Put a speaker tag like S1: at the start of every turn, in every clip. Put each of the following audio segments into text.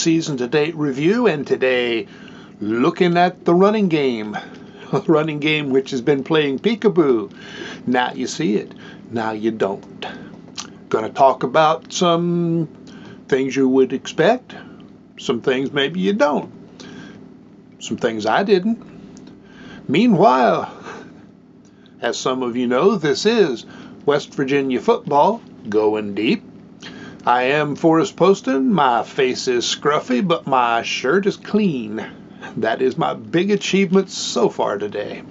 S1: season-to-date review, and today looking at the running game. A running game which has been playing peekaboo. Now you see it, now you don't. Going to talk about some things you would expect, some things maybe you don't, some things I didn't. Meanwhile, as some of you know, this is West Virginia football going deep. I am Forrest Poston. My face is scruffy, but my shirt is clean. That is my big achievement so far today.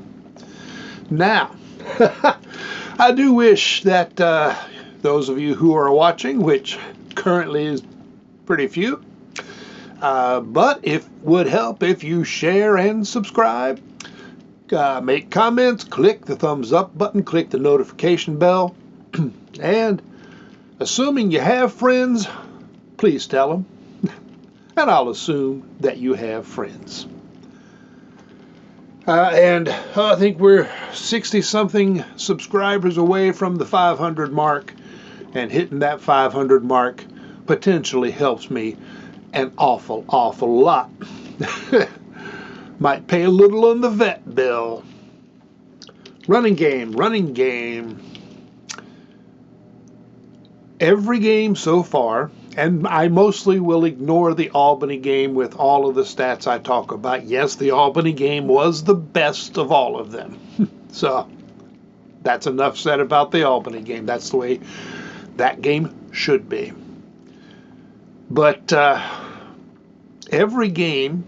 S1: Now, I do wish that those of you who are watching, which currently is pretty few, but it would help if you share and subscribe, make comments, click the thumbs up button, click the notification bell, and assuming you have friends, please tell them. And I'll assume that you have friends. And I think we're 60-something subscribers away from the 500 mark, and hitting that 500 mark potentially helps me an awful lot. Might pay a little on the vet bill. Running game. Every game so far, and I mostly will ignore the Albany game with all of the stats I talk about. Yes, the Albany game was the best of all of them. So that's enough said about the Albany game. That's the way that game should be. But every game,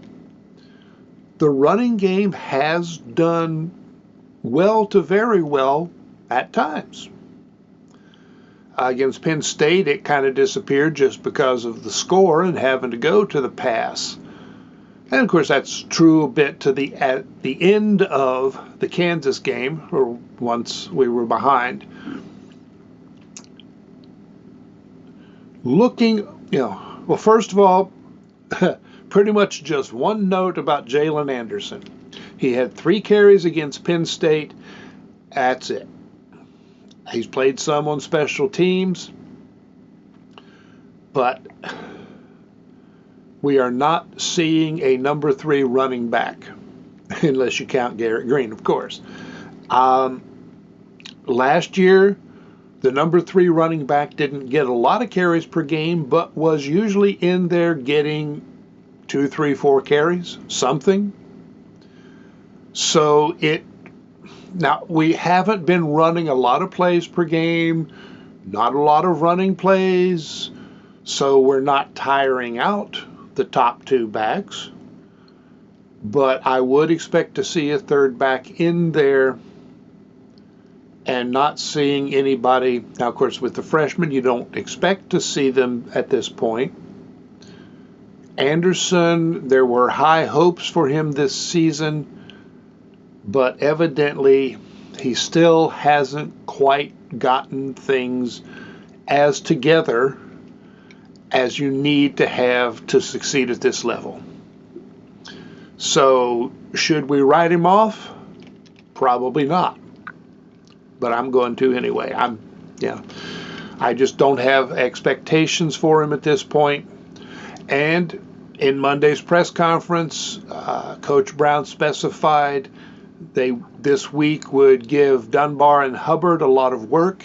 S1: the running game has done well to very well at times. Against Penn State, it kind of disappeared just because of the score and having to go to the pass. And of course, that's true a bit at the end of the Kansas game, or once we were behind. Well, first of all, pretty much just one note about Jaylen Anderson. He had 3 carries against Penn State. That's it. He's played some on special teams, but we are not seeing a number 3 running back, unless you count Garrett Greene, of course. Last year, the number 3 running back didn't get a lot of carries per game, but was usually in there getting 2, 3, 4 carries, something. So now, we haven't been running a lot of plays per game, not a lot of running plays, so we're not tiring out the top 2 backs. But I would expect to see a third back in there and not seeing anybody. Now, of course, with the freshmen, you don't expect to see them at this point. Anderson, there were high hopes for him this season, but evidently he still hasn't quite gotten things as together as you need to have to succeed at this level. So, should we write him off? Probably not. But I'm going to anyway. I just don't have expectations for him at this point. And in Monday's press conference, Coach Brown specified they this week would give Dunbar and Hubbard a lot of work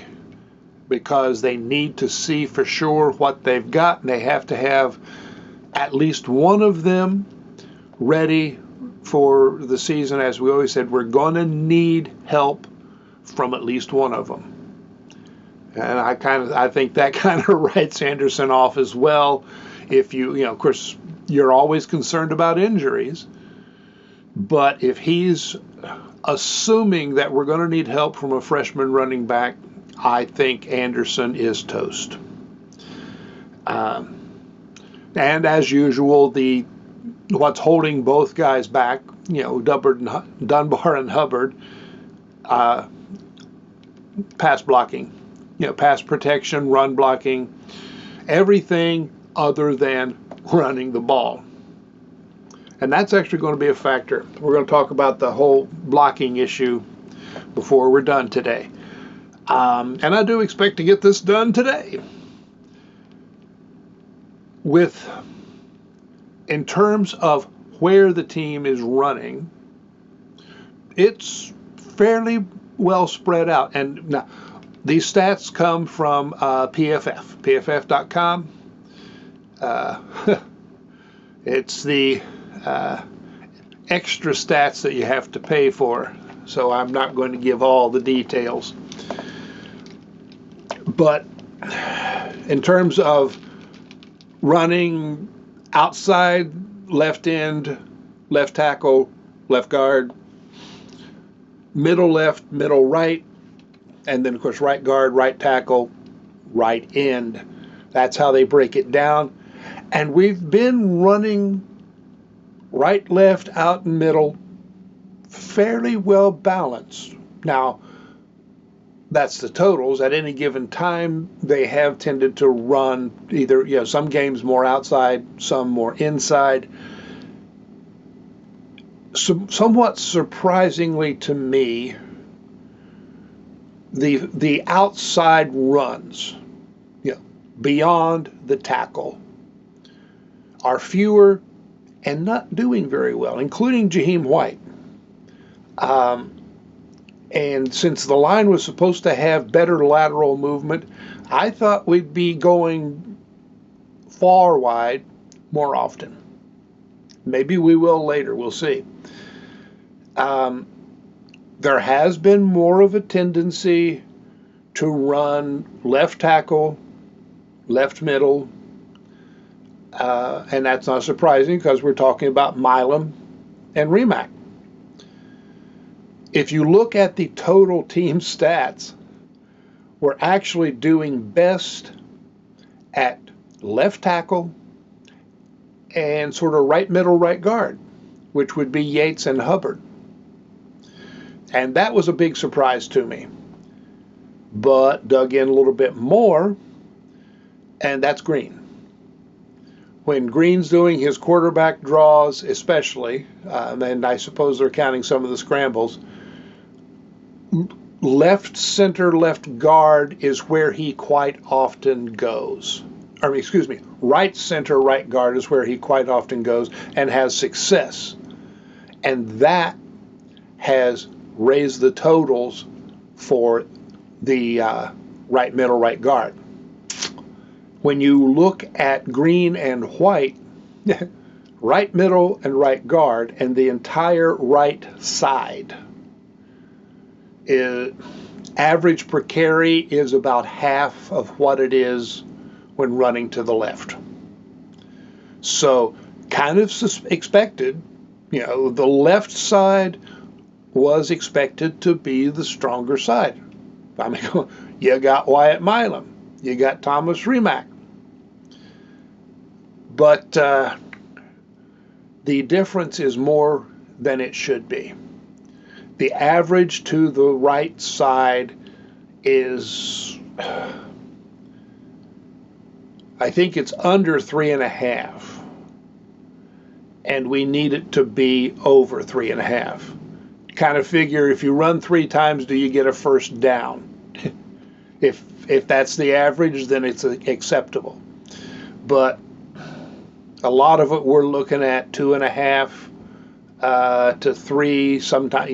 S1: because they need to see for sure what they've got, and they have to have at least one of them ready for the season. As we always said, we're going to need help from at least one of them. And I think that kind of writes Anderson off as well. If of course, you're always concerned about injuries, but if he's assuming that we're going to need help from a freshman running back, I think Anderson is toast. And as usual, what's holding both guys back, Dunbar and Hubbard, pass blocking, pass protection, run blocking, everything other than running the ball. And that's actually going to be a factor. We're going to talk about the whole blocking issue before we're done today. And I do expect to get this done today. With in terms of where the team is running, it's fairly well spread out. And now, these stats come from pff.com. It's the extra stats that you have to pay for, so I'm not going to give all the details. But in terms of running outside, left end, left tackle, left guard, middle left, middle right, and then of course right guard, right tackle, right end. That's how they break it down. And we've been running right, left, out, and middle fairly well balanced. Now, that's the totals. At any given time, they have tended to run either, some games more outside, some more inside. Somewhat surprisingly to me, the outside runs, beyond the tackle, are fewer and not doing very well, including Jahiem White. And since the line was supposed to have better lateral movement, I thought we'd be going far wide more often. Maybe we will later, we'll see. There has been more of a tendency to run left tackle, left middle, and that's not surprising because we're talking about Milam and Remack. If you look at the total team stats, we're actually doing best at left tackle and sort of right middle, right guard, which would be Yates and Hubbard. And that was a big surprise to me. But dug in a little bit more, and that's Greene. When Greene's doing his quarterback draws, especially, and I suppose they're counting some of the scrambles, left center, left guard is where he quite often goes. Right center, right guard is where he quite often goes and has success. And that has raised the totals for the right middle, right guard. When you look at Greene and White, right middle and right guard, and the entire right side, average per carry is about half of what it is when running to the left. So kind of expected, the left side was expected to be the stronger side. I mean, you got Wyatt Milam, you got Thomas Remack. But the difference is more than it should be. The average to the right side is, I think it's under 3.5. And we need it to be over 3.5. Kind of figure if you run 3 times, do you get a first down? If that's the average, then it's acceptable. But a lot of it we're looking at 2.5 to 3 sometimes,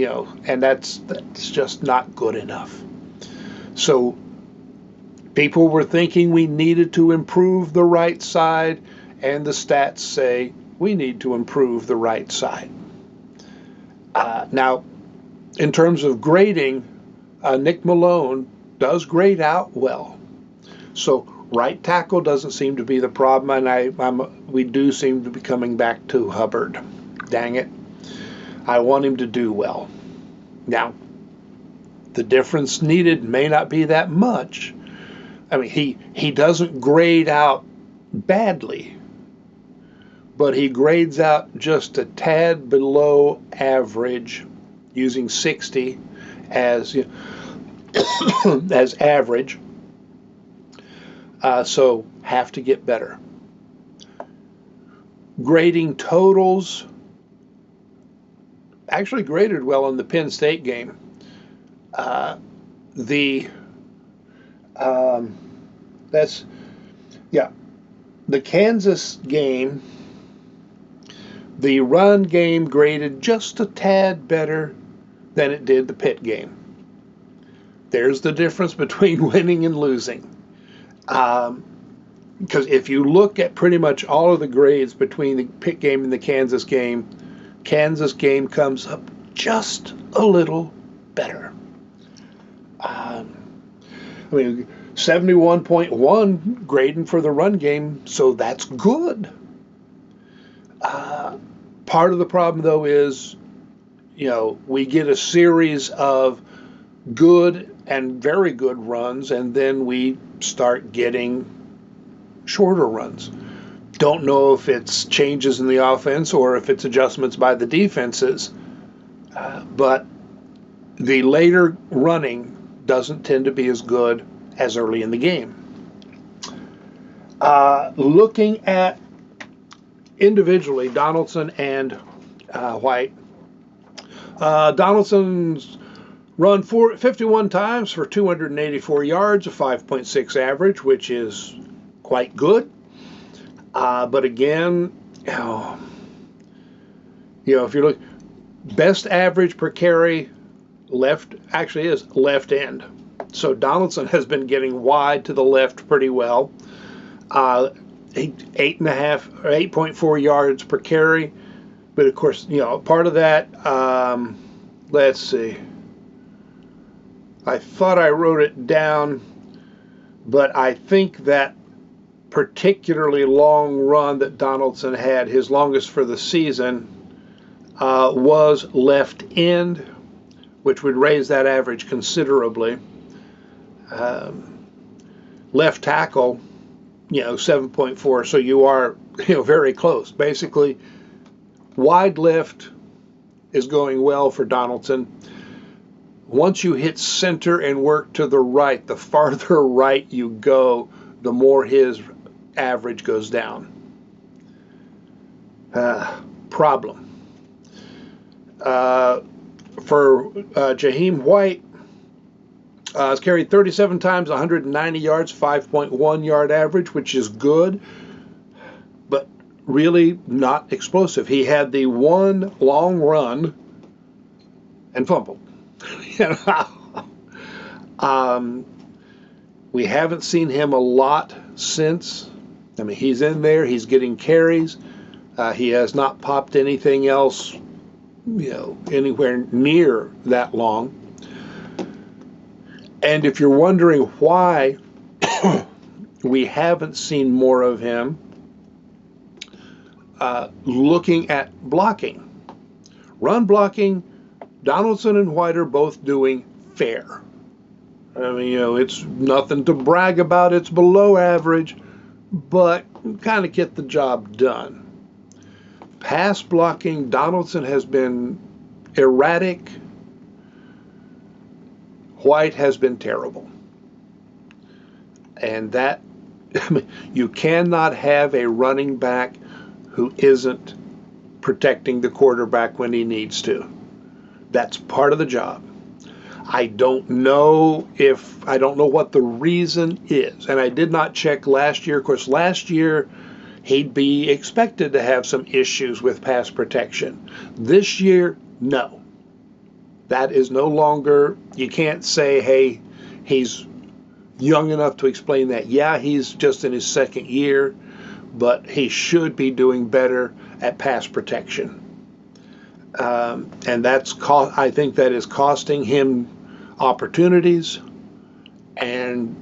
S1: and that's just not good enough. So people were thinking we needed to improve the right side, and the stats say we need to improve the right side. Now, in terms of grading, Nick Malone does grade out well. So right tackle doesn't seem to be the problem, and we do seem to be coming back to Hubbard. Dang it. I want him to do well. Now, the difference needed may not be that much. I mean, he doesn't grade out badly, but he grades out just a tad below average, using 60 as as average. So have to get better. Grading totals, actually graded well in the Penn State game. The Kansas game, The run game graded just a tad better than it did the Pitt game. There's the difference between winning and losing. Because if you look at pretty much all of the grades between the Pitt game and the Kansas game comes up just a little better. I mean, 71.1 grading for the run game, so that's good. Part of the problem, though, is, we get a series of good and very good runs, and then we start getting shorter runs. Don't know if it's changes in the offense or if it's adjustments by the defenses, but the later running doesn't tend to be as good as early in the game. Looking at individually, Donaldson and White. Donaldson's run 51 times for 284 yards, a 5.6 average, which is quite good. But again, if you look, best average per carry left end. So Donaldson has been getting wide to the left pretty well. 8.4 yards per carry. But of course, part of that, let's see. I thought I wrote it down, but I think that particularly long run that Donaldson had, his longest for the season, was left end, which would raise that average considerably. Left tackle, 7.4, so you are, very close. Basically, wide left is going well for Donaldson. Once you hit center and work to the right, the farther right you go, the more his average goes down. Problem. For Jahiem White, has carried 37 times, 190 yards, 5.1 yard average, which is good, but really not explosive. He had the one long run and fumbled. We haven't seen him a lot since. I mean, he's in there, he's getting carries. He has not popped anything else, anywhere near that long. And if you're wondering why we haven't seen more of him, looking at blocking. Run blocking, Donaldson and White are both doing fair. I mean, it's nothing to brag about. It's below average, but kind of get the job done. Pass blocking, Donaldson has been erratic. White has been terrible. And that, you cannot have a running back who isn't protecting the quarterback when he needs to. That's part of the job. I don't know what the reason is. And I did not check last year. Of course, last year he'd be expected to have some issues with pass protection. This year, no. That is no longer, you can't say, hey, he's young enough to explain that. Yeah, he's just in his second year, but he should be doing better at pass protection. And I think that is costing him opportunities, and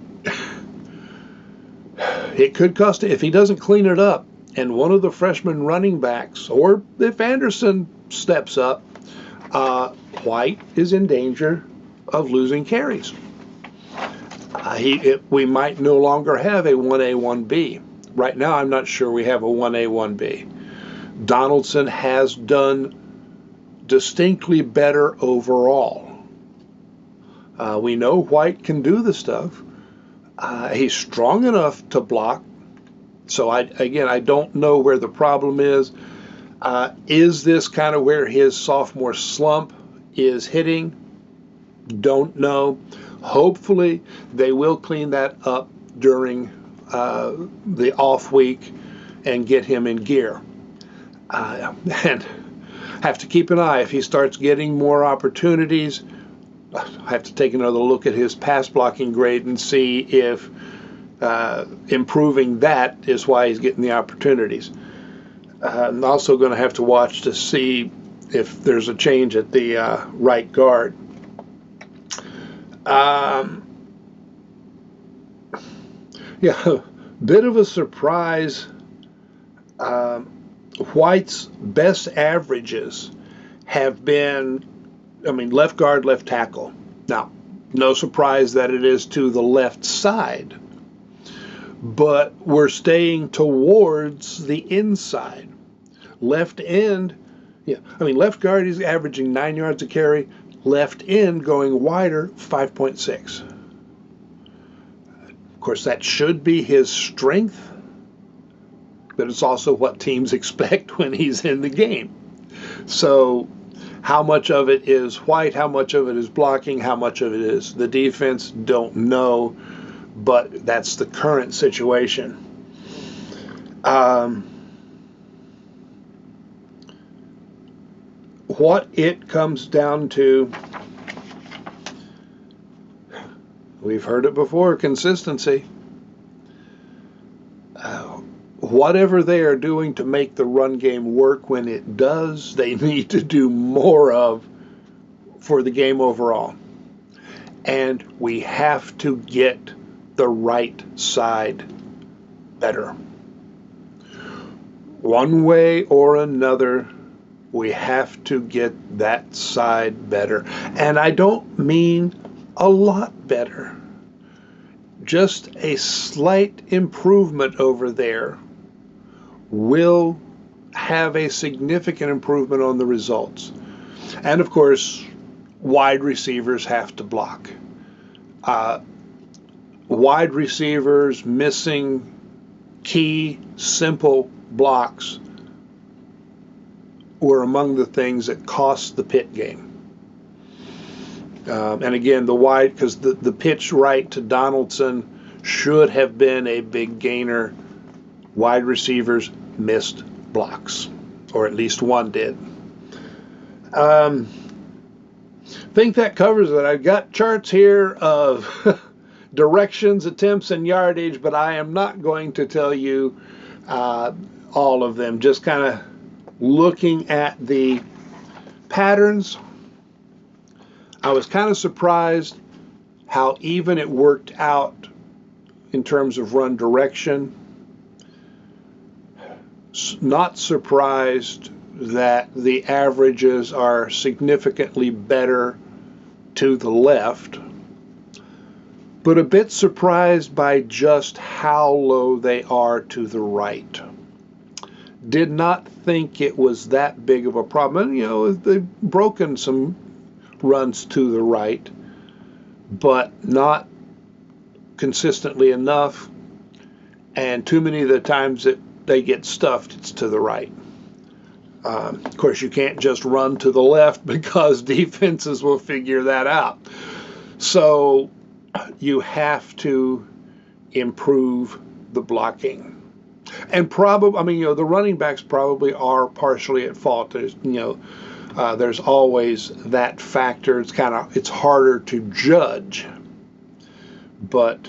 S1: it could cost, if he doesn't clean it up, and one of the freshman running backs, or if Anderson steps up, White is in danger of losing carries. We might no longer have a 1A, 1B. Right now, I'm not sure we have a 1A, 1B. Donaldson has done distinctly better overall. We know White can do the stuff. He's strong enough to block. So I don't know where the problem is. Is this kind of where his sophomore slump is hitting? Don't know. Hopefully they will clean that up during the off week and get him in gear. And have to keep an eye. If he starts getting more opportunities, I have to take another look at his pass blocking grade and see if improving that is why he's getting the opportunities. I'm also going to have to watch to see if there's a change at the right guard. Yeah, bit of a surprise. White's best averages have been, left guard, left tackle. Now, no surprise that it is to the left side, but we're staying towards the inside. Left end, left guard is averaging 9 yards a carry. Left end going wider, 5.6. Of course, that should be his strength, but it's also what teams expect when he's in the game. So how much of it is White, how much of it is blocking, how much of it is the defense, don't know, but that's the current situation. What it comes down to, we've heard it before, consistency. Whatever they are doing to make the run game work when it does, they need to do more of for the game overall. And we have to get the right side better. One way or another, we have to get that side better. And I don't mean a lot better. Just a slight improvement over there will have a significant improvement on the results. And of course, wide receivers have to block. Wide receivers missing key, simple blocks were among the things that cost the Pitt game. And again, the wide, because the pitch right to Donaldson should have been a big gainer. Wide receivers missed blocks, or at least one did. Think that covers it. I've got charts here of directions, attempts, and yardage, but I am not going to tell you all of them. Just kind of looking at the patterns. I was kind of surprised how even it worked out in terms of run direction. Not surprised that the averages are significantly better to the left, but a bit surprised by just how low they are to the right. Did not think it was that big of a problem. And, they've broken some runs to the right, but not consistently enough, and too many of the times that they get stuffed, it's to the right. Of course, you can't just run to the left because defenses will figure that out. So you have to improve the blocking. And probably, the running backs probably are partially at fault. There's always that factor. It's harder to judge. But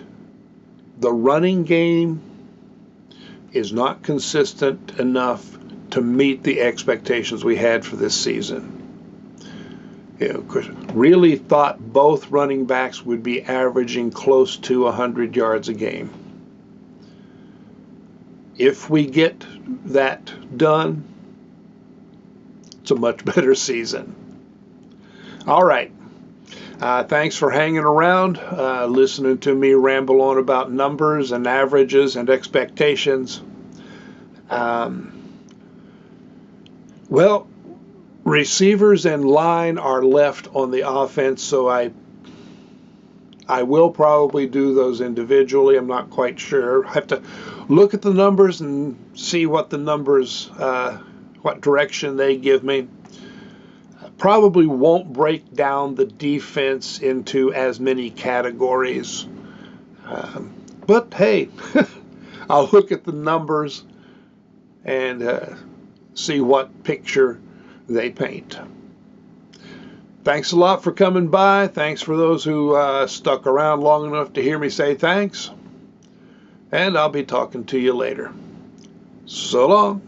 S1: the running game is not consistent enough to meet the expectations we had for this season. Of course, really thought both running backs would be averaging close to 100 yards a game. If we get that done, it's a much better season. All right. Thanks for hanging around, listening to me ramble on about numbers and averages and expectations. Well, receivers and line are left on the offense, so I will probably do those individually. I'm not quite sure. I have to look at the numbers and see what the numbers, what direction they give me. Probably won't break down the defense into as many categories. But hey, I'll look at the numbers and see what picture they paint. Thanks a lot for coming by. Thanks for those who stuck around long enough to hear me say thanks. And I'll be talking to you later. So long.